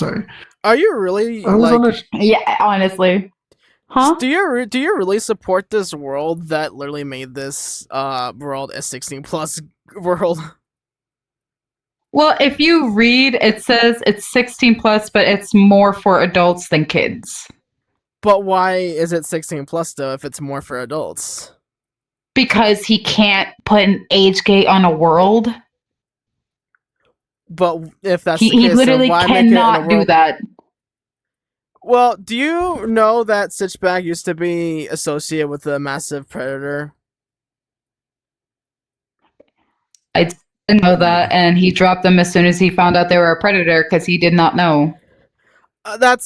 Sorry. Are you really I was like? Yeah, honestly. Huh? Do you really support this world that literally made this world a 16 plus world? Well, if you read, it says it's 16 plus, but it's more for adults than kids. But why is it 16 plus though if it's more for adults? Because he can't put an age gate on a world. But if that's He the case, literally then why make it in a cannot do world? that. Well, do you know that Sitchback used to be associated with a massive predator? I didn't know that, and he dropped them as soon as he found out they were a predator because he did not know. That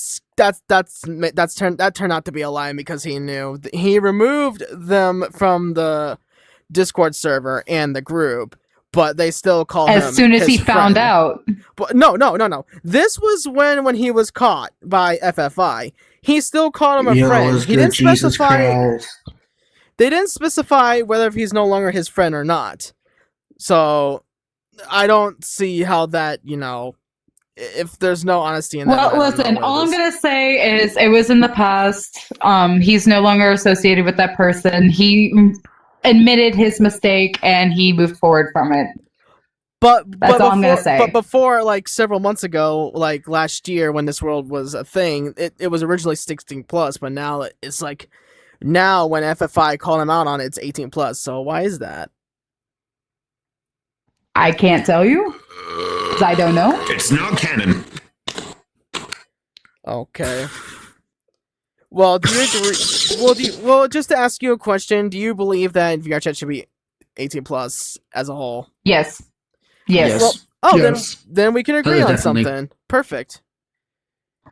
turned out to be a lie because he knew. He removed them from the Discord server and the group, but they still call him As soon as his he found friend. out. But no. This was when he was caught by FFI. He still called him a friend. He didn't specify. They didn't specify whether he's no longer his friend or not. So I don't see how that, if there's no honesty in that. Well, listen, all I'm going to say is it was in the past. He's no longer associated with that person. He admitted his mistake and he moved forward from it. That's all I'm going to say. But before, like, several months ago, like last year when this world was a thing, it was originally 16 plus, but now it's like, now when FFI called him out on it, it's 18 plus. So why is that? I can't tell you, because I don't know. It's not canon. Okay. Well, do you agree? Well, just to ask you a question, do you believe that VRChat should be 18 plus as a whole? Yes. Well, Yes. then we can agree on definitely. something. Perfect.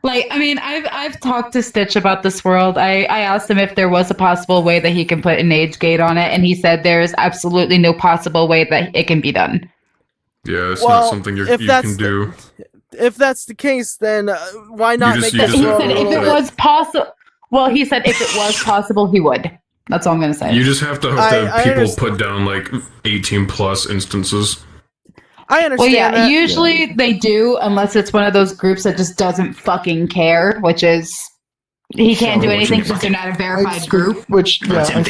Like, I mean, I've talked to Stitch about this world. I asked him if there was a possible way that he can put an age gate on it, and he said there is absolutely no possible way that it can be done. Yeah, it's not something you can do. If that's the case, then why not make this He world said a if little it was possible. Well, he said if it was possible, he would. That's all I'm gonna say. You just have to hope I that people understand. put down like 18 plus instances. I understand. Well, yeah, that. usually they do, unless it's one of those groups that just doesn't fucking care, which is he can't do anything since they're not a verified group. Which, yeah,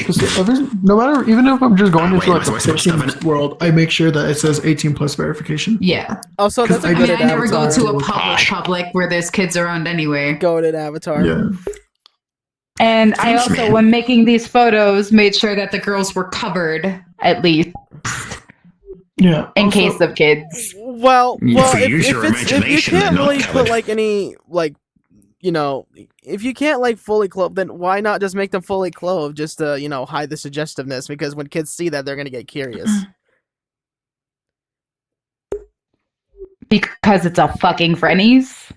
no matter, even if I'm just going into like a 16 world, I make sure that it says 18 plus verification. Yeah. Also, that's a I good mean, I never go avatar. to a public where there's kids around anyway. Goated avatar. Yeah. And I also, when making these photos, made sure that the girls were covered at least. Yeah. In case of kids. Well, if you can't really put covered. like any like, if you can't like fully clothe, then why not just make them fully clothed just to hide the suggestiveness? Because when kids see that, they're gonna get curious. Because it's a fucking Frennies.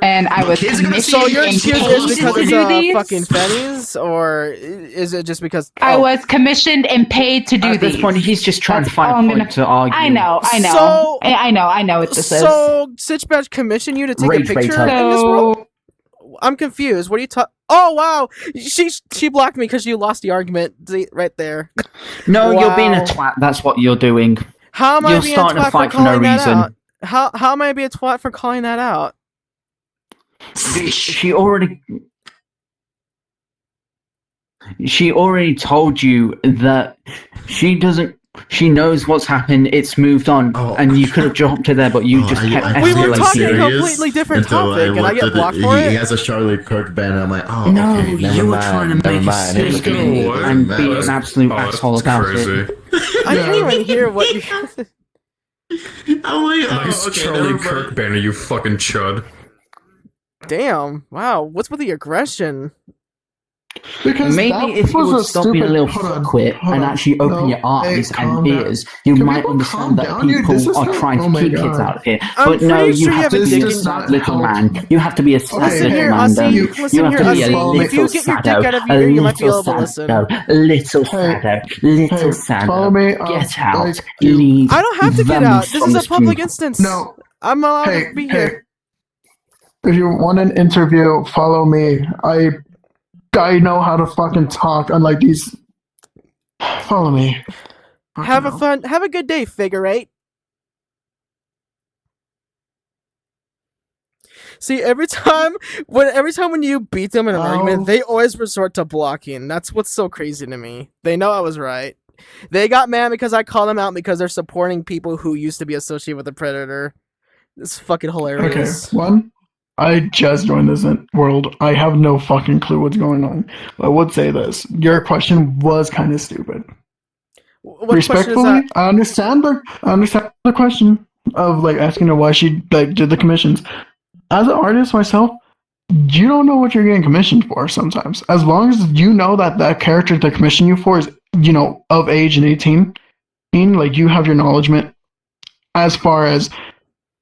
And I was commissioned So you're and curious paid because to it's do these. fucking fennies, or is it just because I was commissioned and paid to do At these. this point, he's just trying to That's all find a I'm point to argue. I know. So- I know what this is. So Sitchbatch commissioned you to take Rage a picture bait. in this world? So, I'm confused. What are you talking? Oh wow, she blocked me because you lost the argument. See, right there. No, you're being a Wow. twat. That's what you're doing. How am I You're being starting a a twat fight for for no calling that reason. out? How am I being a twat for calling that out? She already told you that she knows what's happened. It's moved on, and you could have jumped to there, but you just kept We were escalating. talking a completely different topic, and I get blocked for He it. has a Charlie Kirk banner. I'm like, oh, No, okay, never you were mind, trying to never make a mind. It's sister okay, What? and doesn't be matter. an absolute asshole about it. I didn't even hear what you. I'm like, oh, Nice okay, Charlie never mind. Kirk banner, you fucking chud. Damn! Wow, what's with the aggression? Because Maybe that if you was would a stop being a stupid- little hold on, fuckwit hold and on. actually open No, your eyes hey, and calm down. ears, you Can might people understand calm that down here? people This is are not- trying oh to my keep kids God. out of here. I'm But no, pretty you sure you have to have a be dick a in- sad little Help. man. You have to be a sad Listen little here, man. Ozzy, then. listen You have here, to be a Ozzy. If you little get your dick saddo, out of a your ear, you might be little able to listen. saddo, little saddo, little Hey, follow me, saddo. Get out. like, Leave. I don't have to get them out. This from is a this public group. instance. No. I'm allowed Hey, to be hey. here. If you want an interview, follow me. I know how to fucking talk, unlike these. Follow me. Have a good day, figure eight. See, every time when you beat them in an argument, they always resort to blocking. That's what's so crazy to me. They know I was right. They got mad because I called them out because they're supporting people who used to be associated with the Predator. It's fucking hilarious. Okay, one, I just joined this world. I have no fucking clue what's going on. But I would say this. Your question was kind of stupid. What Respectfully, I understand the question of like asking her why she like did the commissions. As an artist myself, you don't know what you're getting commissioned for sometimes. As long as you know that character they commission you for is, of age and 18, like you have your acknowledgement as far as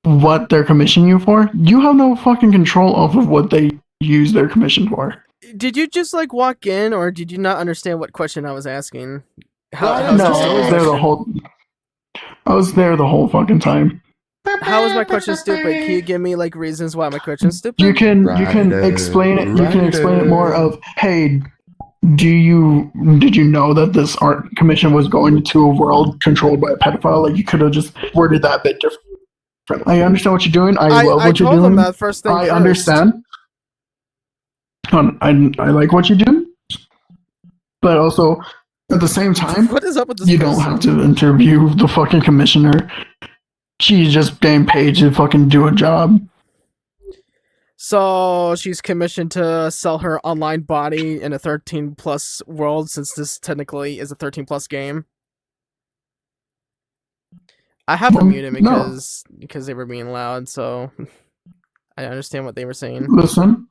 what they're commissioning you for, you have no fucking control off of what they use their commission for. Did you just like walk in, or did you not understand what question I was asking? No, I was there the whole fucking time. How is my question stupid? Can you give me like reasons why my question's stupid? You can explain it. You can explain it more of, hey, did you know that this art commission was going to a world controlled by a pedophile? Like you could have just worded that a bit different. I understand what you're doing. I love what you're doing. Them that first thing I first. Understand. I like what you do, but also at the same time, what is up with this you don't have to interview the fucking commissioner. She's just getting paid to fucking do a job. So she's commissioned to sell her online body in a 13+ world, since this technically is a 13+ game. I have them muted because they were being loud, so I understand what they were saying. Listen.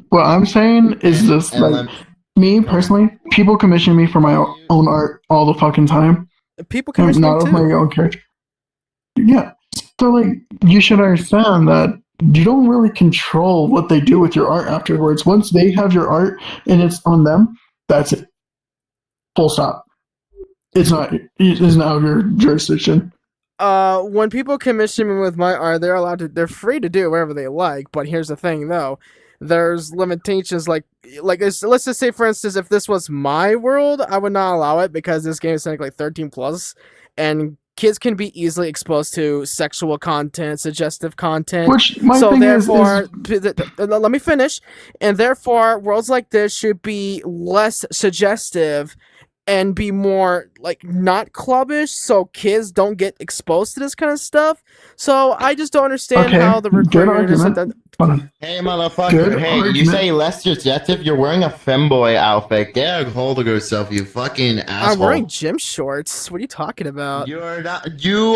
What I'm saying is this, like, me personally, people commission me for my own art all the fucking time. People commission me too. Not of my own character. Yeah, so like, you should understand that you don't really control what they do with your art afterwards. Once they have your art and it's on them, that's it. Full stop. It's not out of your jurisdiction. When people commission me with my art, they're free to do whatever they like. But here's the thing, though. There's limitations, like let's just say, for instance, if this was my world, I would not allow it because this game is technically 13+, and kids can be easily exposed to sexual content, suggestive content. Let me finish. And therefore, worlds like this should be less suggestive and be more like not clubbish, so kids don't get exposed to this kind of stuff. So I just don't understand how the recruiters. Hey motherfucker! You say less suggestive? You're wearing a femboy outfit. Get a hold of yourself, you fucking asshole! I'm wearing gym shorts. What are you talking about? You're not. You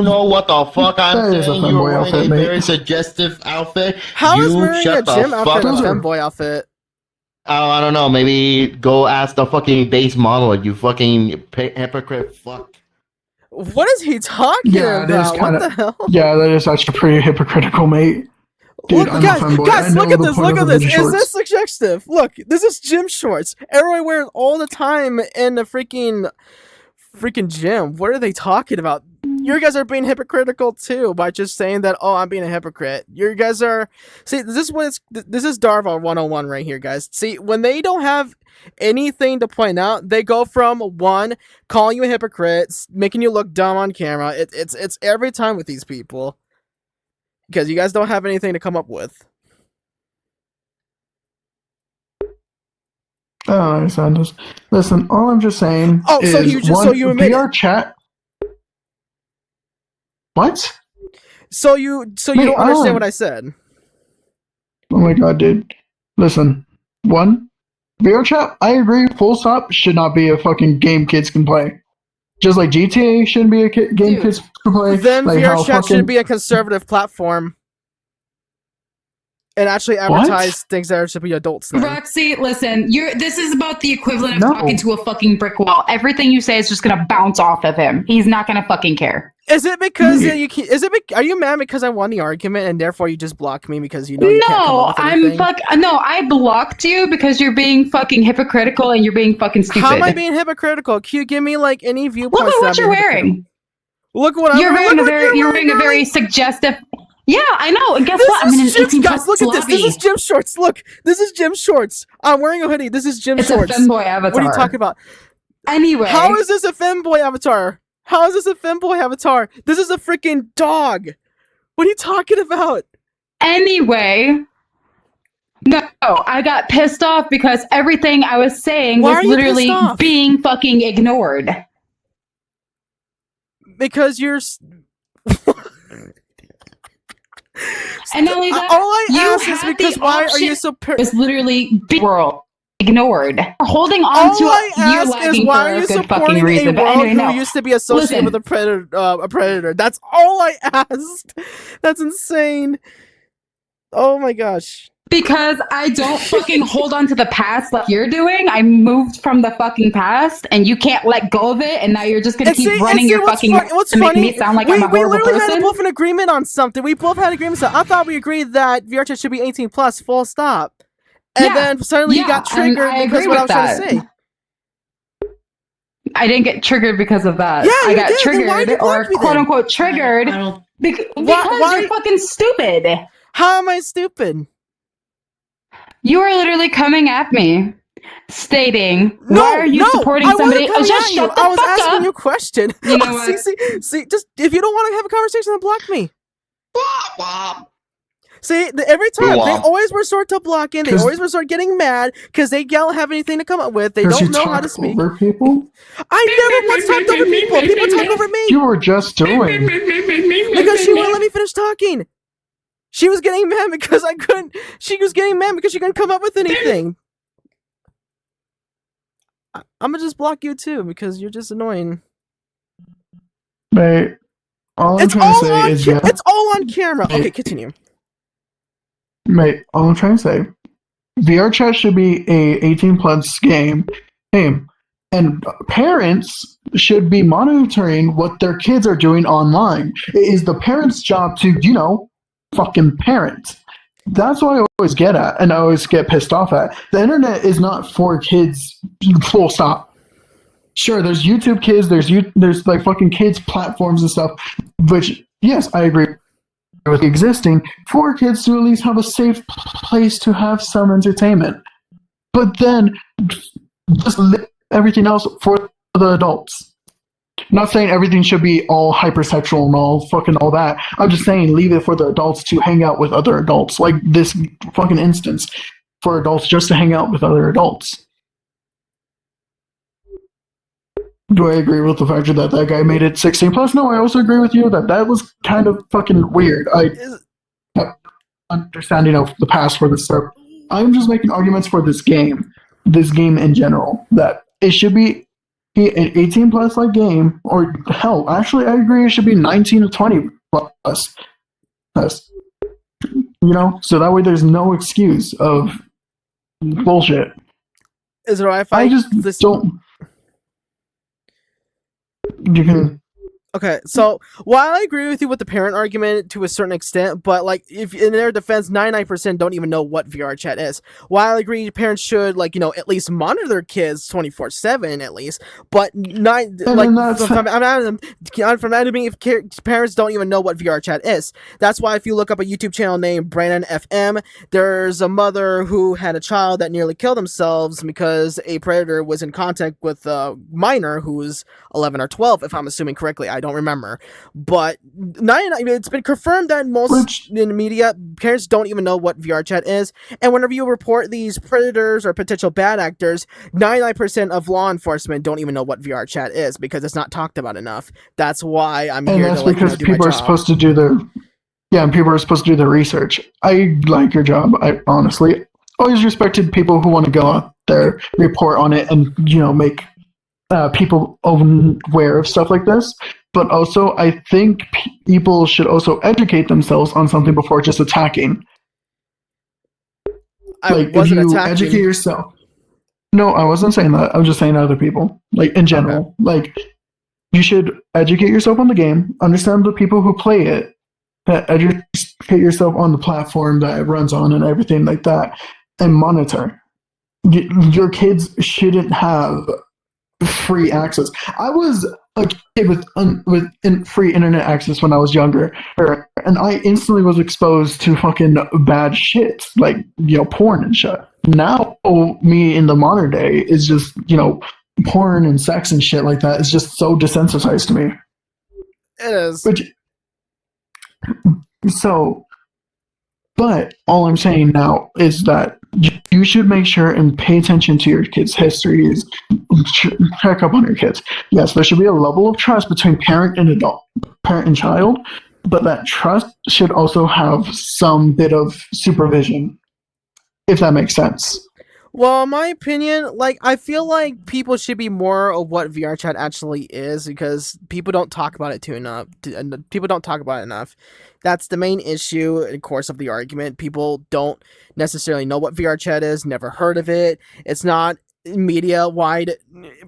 know what the fuck I'm saying? You're wearing a very suggestive outfit. How is wearing a gym outfit a femboy outfit? Oh, I don't know. Maybe go ask the fucking base model. You fucking hypocrite. Fuck. What is he talking about? What the hell? Yeah, that is actually pretty hypocritical, mate. Dude, guys, look at this. Look at this. Is this suggestive? Look, this is gym shorts. Everyone wears all the time in the freaking gym. What are they talking about? You guys are being hypocritical too by just saying that. Oh, I'm being a hypocrite. You guys are. See, this is Darva 101 right here, guys. See, when they don't have anything to point out, they go from one, calling you a hypocrite, making you look dumb on camera. It's every time with these people. Because you guys don't have anything to come up with. Oh, I understand this. Listen, all I'm just saying is so you admit VRChat. What? So you don't understand what I said? Oh my god, dude. Listen, one, VRChat, I agree, full stop, should not be a fucking game kids can play. Just like GTA shouldn't be a game kids can play. Then like VRChat should be a conservative platform. And actually advertise things that should be adults. Roxy, listen, this is about the equivalent of talking to a fucking brick wall. Everything you say is just gonna bounce off of him. He's not gonna fucking care. Is it because are you mad because I won the argument and therefore you just blocked me because you know you can't come off anything? No, I blocked you because you're being fucking hypocritical and you're being fucking stupid. How am I being hypocritical? Can you give me like any viewpoints? Look at what you're wearing. Look what you're wearing. You're wearing a very suggestive. Yeah, I know. And guess what? Guys, look at this. This is gym shorts. Look, this is gym shorts. I'm wearing a hoodie. This is gym shorts. It's a femboy avatar. What are you talking about? Anyway. How is this a femboy avatar? This is a freaking dog. What are you talking about? Anyway, no, I got pissed off because everything I was saying was literally being fucking ignored. Because you're... And not only that, all I ask is because why are you so... It's literally world ignored. Holding on all to I you're ask is why are you supporting a world who used to be associated with a predator? That's all I asked. That's insane. Oh my gosh. Because I don't fucking hold on to the past like you're doing. I moved from the fucking past, and you can't let go of it, and now you're just gonna keep running your fucking mouth to make me sound like I'm a horrible person. We literally had both an agreement on something. We both had agreements. I thought we agreed that VRChat should be 18 plus, full stop. And then suddenly you got triggered because of what I was trying to say. I didn't get triggered because of that. Yeah, I got triggered, or quote unquote triggered, because you're fucking stupid. How am I stupid? You are literally coming at me, stating, "Why are you supporting somebody?" I was asking you a question. You know what? See, just if you don't want to have a conversation, then block me. See, every time they always resort to blocking. They always resort getting mad because they don't have anything to come up with. They don't know how to speak. Over people? I never once talked over people. People talk over me. You were just doing because she wouldn't let me finish talking. She was getting mad because I couldn't. She was getting mad because she couldn't come up with anything. I'm gonna just block you too because you're just annoying. Mate, it's all on camera. Okay, continue. Mate, all I'm trying to say, VRChat should be a 18 plus game, and parents should be monitoring what their kids are doing online. It is the parents' job to, fucking parent. That's what I always get at, and I always get pissed off at. The internet is not for kids, full stop. Sure, there's YouTube Kids, there's like fucking kids platforms and stuff, which, yes, I agree with existing, for kids to at least have a safe place to have some entertainment. But then, just leave everything else for the adults. Not saying everything should be all hypersexual and all that. I'm just saying leave it for the adults to hang out with other adults. Like this fucking instance, for adults just to hang out with other adults. Do I agree with the fact that that guy made it 16 plus? No, I also agree with you that was kind of fucking weird. I have understanding of the past for this stuff. I'm just making arguments for this game in general, that it should be an 18 plus like game, or hell, actually I agree it should be 19 to 20 plus. So that way there's no excuse of bullshit. Is it alright if I just don't... You can... Okay, so while I agree with you with the parent argument to a certain extent, but like if in their defense, 99% don't even know what VRChat is. While I agree parents should at least monitor their kids 24/7 at least, but from being if parents don't even know what VRChat is. That's why if you look up a YouTube channel named Brandon FM, there's a mother who had a child that nearly killed themselves because a predator was in contact with a minor who was 11 or 12, if I'm assuming correctly. I don't remember, but it's been confirmed that most in the media, parents don't even know what VRChat is, and whenever you report these predators or potential bad actors, 99% of law enforcement don't even know what VRChat is because it's not talked about enough. That's why I'm here. And that's because people are supposed to do their research. I like your job. I honestly always respected people who want to go out there, report on it, and make people aware of stuff like this. But also, I think people should also educate themselves on something before just attacking. If you educate yourself. No, I wasn't saying that. I was just saying other people. In general. Okay. You should educate yourself on the game, understand the people who play it, educate yourself on the platform that it runs on and everything like that, and monitor. Your kids shouldn't have free access. I was a kid with free internet access when I was younger, and I instantly was exposed to fucking bad shit, like porn and shit. Now me in the modern day is just porn and sex and shit like that is just so desensitized to me. It is. So But all I'm saying now is that you should make sure and pay attention to your kids' histories. Check up on your kids. Yes, there should be a level of trust between parent and child, but that trust should also have some bit of supervision, if that makes sense. Well, in my opinion, like, I feel like people should be more of what VRChat actually is, because people don't talk about it enough. That's the main issue, of course, of the argument. People don't necessarily know what VRChat is, never heard of it. It's not media wide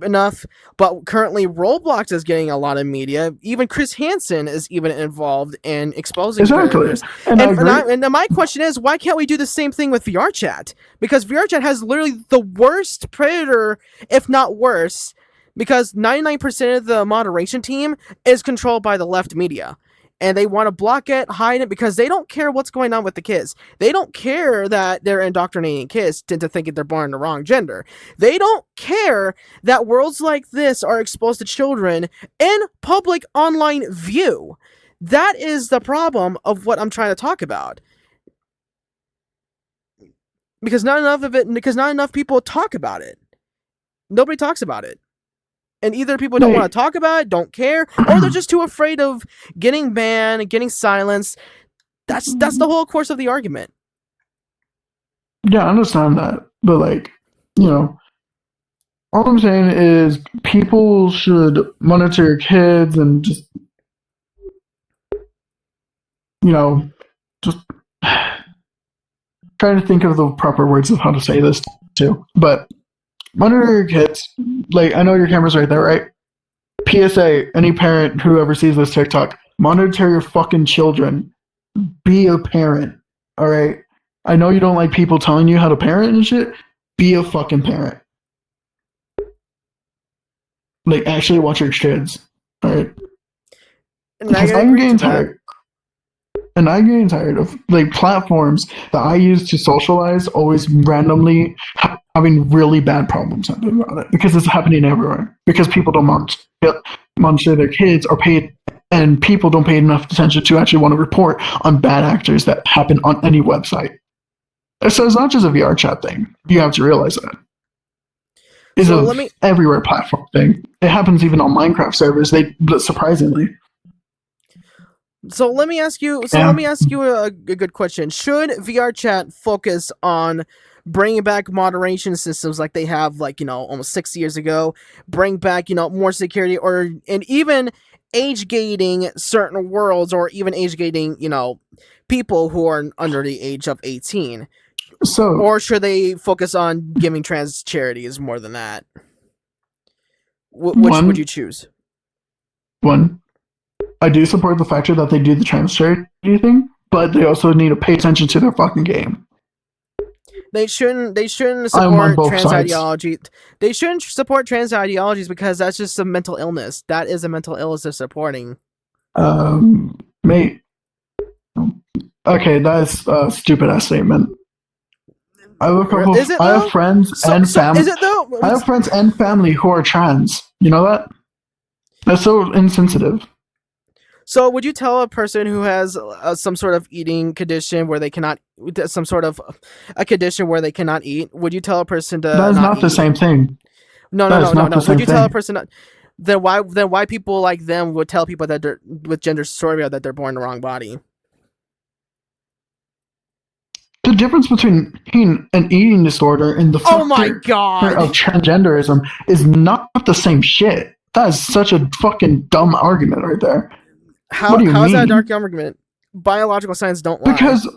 enough, but currently Roblox is getting a lot of media. Even Chris Hansen is even involved in exposing predators. And my question is, why can't we do the same thing with VRChat? Because VRChat has literally the worst predator, if not worse, because 99% of the moderation team is controlled by the left media. And they want to block it, hide it, because they don't care what's going on with the kids. They don't care that they're indoctrinating kids into thinking they're born the wrong gender. They don't care that worlds like this are exposed to children in public online view. That is the problem of what I'm trying to talk about. Because not enough people talk about it. Nobody talks about it. And either people don't want to talk about it, don't care, or they're just too afraid of getting banned, getting silenced. That's the whole course of the argument. Yeah, I understand that. But, like, you know, all I'm saying is people should monitor your kids and just, you know, just trying to think of the proper words of how to say this too. But monitor your kids. Like, I know your camera's right there, right? PSA, any parent who ever sees this TikTok, monitor your fucking children. Be a parent, alright? I know you don't like people telling you how to parent and shit. Be a fucking parent. Like, actually watch your kids, alright? Because I'm getting tired. And I'm getting tired of, like, platforms that I use to socialize always randomly having really bad problems happening about it. Because it's happening everywhere. Because people don't monitor their kids or and people don't pay enough attention to actually want to report on bad actors that happen on any website. So it's not just a VRChat thing. You have to realize that. It's everywhere platform thing. It happens even on Minecraft servers. Surprisingly. So let me ask you. Let me ask you a good question. Should VRChat focus on bringing back moderation systems like they have, like, you know, almost 6 years ago? Bring back, you know, more security, and even age gating certain worlds, or even age gating, you know, people who are under the age of 18. Or should they focus on giving trans charities more than that? Which would you choose? One. I do support the factor that they do the trans charity thing, but they also need to pay attention to their fucking game. They shouldn't support trans ideology. They shouldn't support trans ideologies, because that's just a mental illness. That is a mental illness they're supporting. Mate. Okay, that's a stupid ass statement. I have friends and family. Is it though? I have friends and family who are trans. You know that? That's so insensitive. So would you tell a person who has some sort of eating condition where they cannot, some sort of a condition where they cannot eat, would you tell a person to That is not the same thing. No. Would you tell a person then why people like them would tell people that they're with gender dysphoria that they're born in the wrong body? The difference between an eating disorder and the of transgenderism is not the same shit. That is such a fucking dumb argument right there. How is that a dark argument? Biological science don't lie. Because,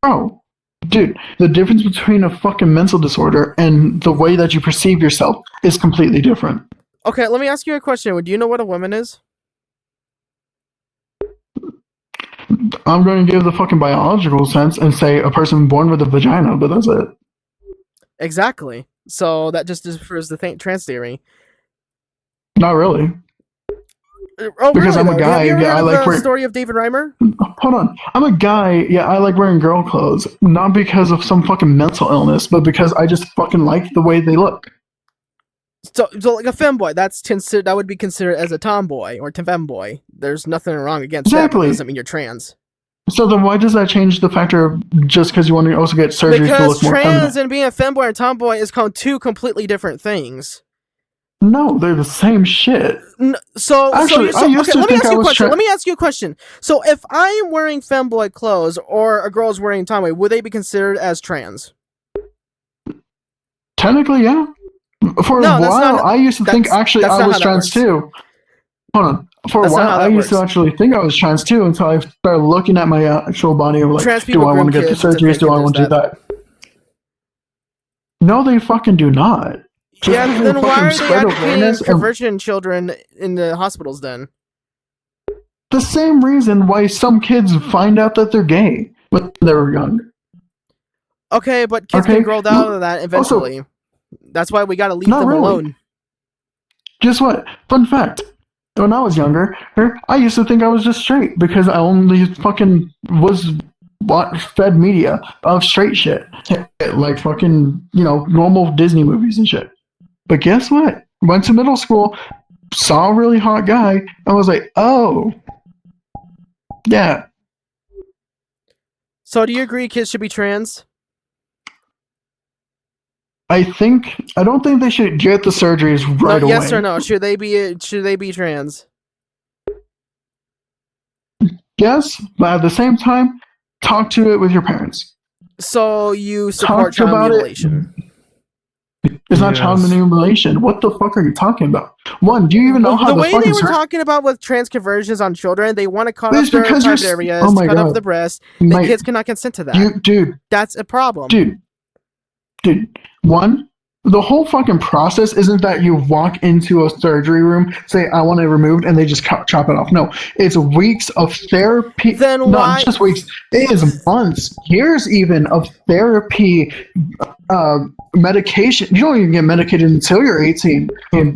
bro, dude, the difference between a fucking mental disorder and the way that you perceive yourself is completely different. Okay, let me ask you a question. Do you know what a woman is? I'm going to give the fucking biological sense and say a person born with a vagina, but that's it. Exactly. So that just disproves the trans theory. Not really. Oh, because really, I'm a guy. Have you ever heard the story of David Reimer? Hold on. I'm a guy. Yeah, I like wearing girl clothes. Not because of some fucking mental illness, but because I just fucking like the way they look. So like a femboy, that would be considered as a tomboy or femboy. There's nothing wrong against that, but it doesn't mean you're trans. So then why does that change the factor of just because you want to also get surgery to look more feminine? Because trans and being a femboy or tomboy is called two completely different things. No, they're the same shit. Let me ask you a question. So if I'm wearing femboy clothes or a girl's wearing tomboy, would they be considered as trans? Technically, yeah. For a while, I used to think actually I was trans too. Hold on. For a while, I used to actually think I was trans too until I started looking at my actual body and like, do I want to get the surgeries? Do I want to do that? No, they fucking do not. Yeah, then why are they advocating for virgin children in the hospitals then? The same reason why some kids find out that they're gay when they're young. Okay, but kids can grow out of that eventually. Also, that's why we gotta leave them alone. Guess what? Fun fact. When I was younger, I used to think I was just straight because I only fucking was fed media of straight shit. Like fucking, normal Disney movies and shit. But guess what? Went to middle school, saw a really hot guy, and was like, oh, yeah. So do you agree kids should be trans? I don't think they should get the surgeries right away. Yes or no? Should they be trans? Yes, but at the same time, talk to it with your parents. So you support child mutilation? It's not child mutilation. What the fuck are you talking about? One, do you even know how the way they were talking about with trans conversions on children? They want to cut off their private areas, cut off the breast. The kids cannot consent to that. Dude, that's a problem. Dude, one, the whole fucking process isn't that you walk into a surgery room, say, I want it removed, and they just chop it off. No, it's weeks of therapy. Then why? Not just weeks. It is months, years even, of therapy, medication. You don't even get medicated until you're 18,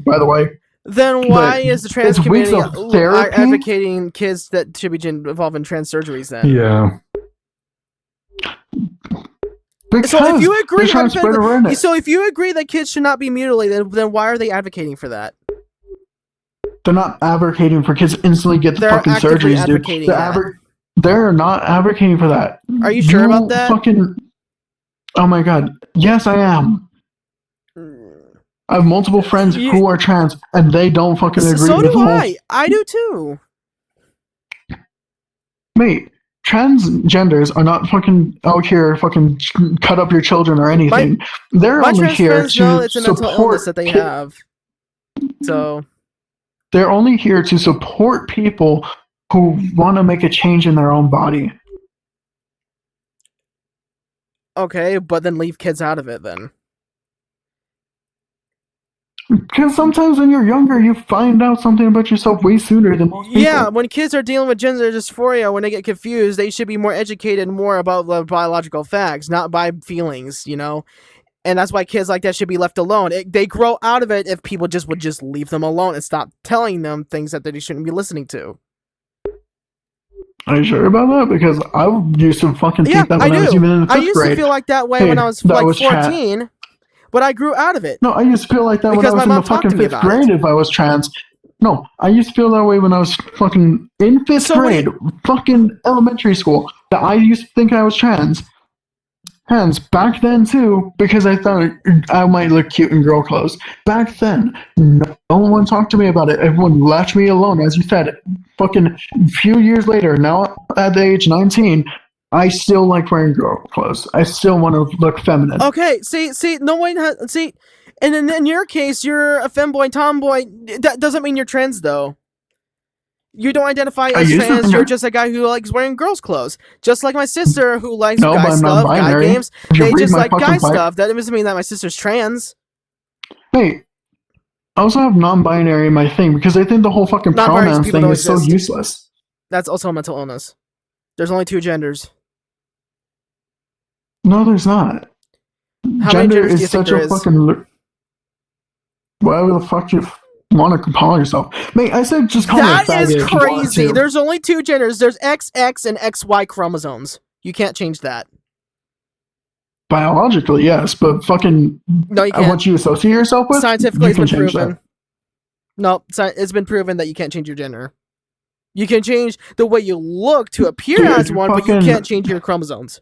by the way. Then why is the trans community advocating kids that should be involved in trans surgeries then? Yeah. Because so if you agree that kids should not be mutilated, then why are they advocating for that? They're not advocating for kids to instantly get the fucking surgeries, dude. They're not advocating for that. Are you sure about that? Oh my god. Yes, I am. I have multiple friends who are trans, and they don't fucking agree with the whole... So do I. I do too. Mate. Transgenders are not fucking out here fucking cut up your children or anything. They're only here to it's a mental illness that they have. So they're only here to support people who want to make a change in their own body. Okay, but then leave kids out of it then. Because sometimes when you're younger, you find out something about yourself way sooner than most people. Yeah, when kids are dealing with gender dysphoria, when they get confused, they should be more educated more about the biological facts, not by feelings, And that's why kids like that should be left alone. They grow out of it if people would just leave them alone and stop telling them things that they shouldn't be listening to. Are you sure about that? Because I used to fucking think that when I was even in the 5th grade. I used to feel like that way when I was like 14. But I grew out of it. No, I used to feel like that when I was in the fucking 5th grade if I was trans. No, I used to feel that way when I was fucking in 5th grade, fucking elementary school. That I used to think I was trans. Back then too, because I thought I might look cute in girl clothes. Back then, no one talked to me about it. Everyone left me alone, as you said. Fucking a few years later, now at the age 19, I still like wearing girl clothes. I still want to look feminine. Okay, no one has... See, and in your case, you're a femboy, tomboy. That doesn't mean you're trans, though. You don't identify as trans, you're just a guy who likes wearing girls' clothes. Just like my sister, who likes guy stuff, guy games. They just like guy stuff. That doesn't mean that my sister's trans. Hey, I also have non-binary in my thing, because I think the whole fucking pronoun thing is so useless. That's also a mental illness. There's only 2 genders. No, there's not. Gender is such a fucking... Whatever the fuck you want to call yourself. Mate, I said just call me a faggot. That is crazy. There's only 2 genders. There's XX and XY chromosomes. You can't change that. biologically, yes, but fucking no, you can't. What you associate yourself with, scientifically, it's been proven. That. No, it's been proven that you can't change your gender. You can change the way you look to appear as one, but you can't change your chromosomes.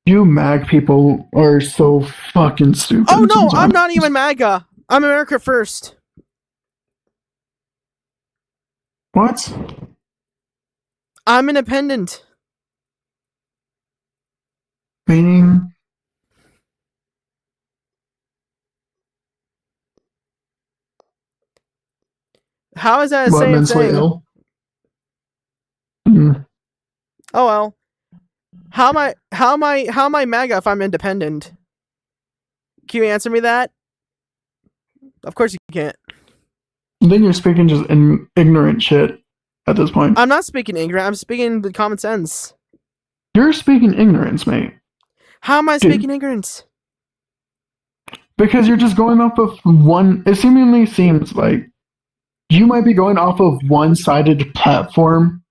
You MAG people are so fucking stupid. Oh no, I'm not even MAGA. I'm America First. What? I'm independent. Meaning? How is that the same mentally thing? Ill? Mm. Oh well. How am I MAGA if I'm independent? Can you answer me that? Of course you can't. Then you're speaking just ignorant shit at this point. I'm not speaking ignorant. I'm speaking with common sense. You're speaking ignorance, mate. How am I speaking ignorance? Because you're just going off of one. It seemingly seems like you might be going off of one-sided platform.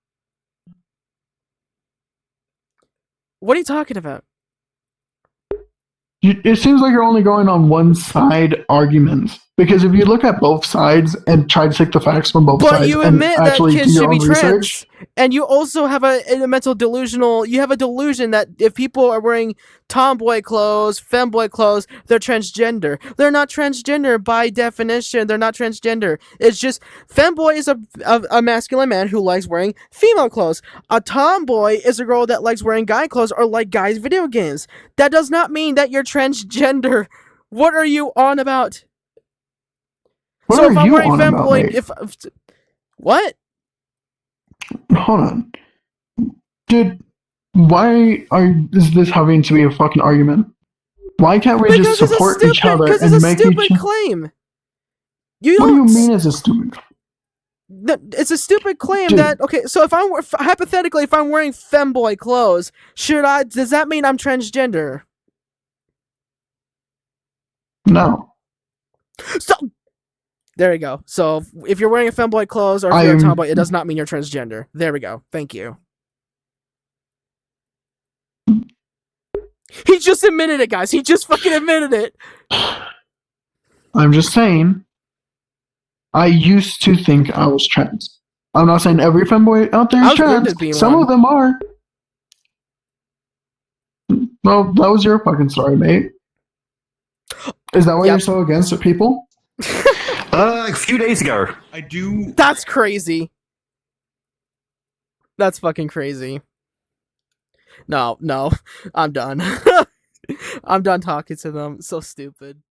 What are you talking about? It seems like you're only going on one side arguments. Because if you look at both sides and try to take the facts from both sides, but you admit and that actually kids do your should be own trans, research, and you also have a mental delusional. You have a delusion that if people are wearing tomboy clothes, femboy clothes, they're transgender. They're not transgender by definition. They're not transgender. It's just femboy is a masculine man who likes wearing female clothes. A tomboy is a girl that likes wearing guy clothes or like guys' video games. That does not mean that you're transgender. What are you on about? what So are if I'm you wearing on femboy, about, what? Hold on. Dude, is this having to be a fucking argument? Why can't we just support each other and make each other? Because it's a stupid claim. What do you mean it's a stupid? It's a stupid claim. Dude. That okay. So if I'm hypothetically, if I'm wearing femboy clothes, does that mean I'm transgender? No. So there we go. So if you're wearing a femboy clothes or if you're a tomboy, it does not mean you're transgender. There we go. Thank you. He just admitted it, guys. He just fucking admitted it. I'm just saying, I used to think I was trans. I'm not saying every femboy out there is trans. Some of them are. Well, that was your fucking story, mate. Is that why you're so against it, people? A few days ago. That's crazy. That's fucking crazy. No. I'm done. I'm done talking to them. So stupid.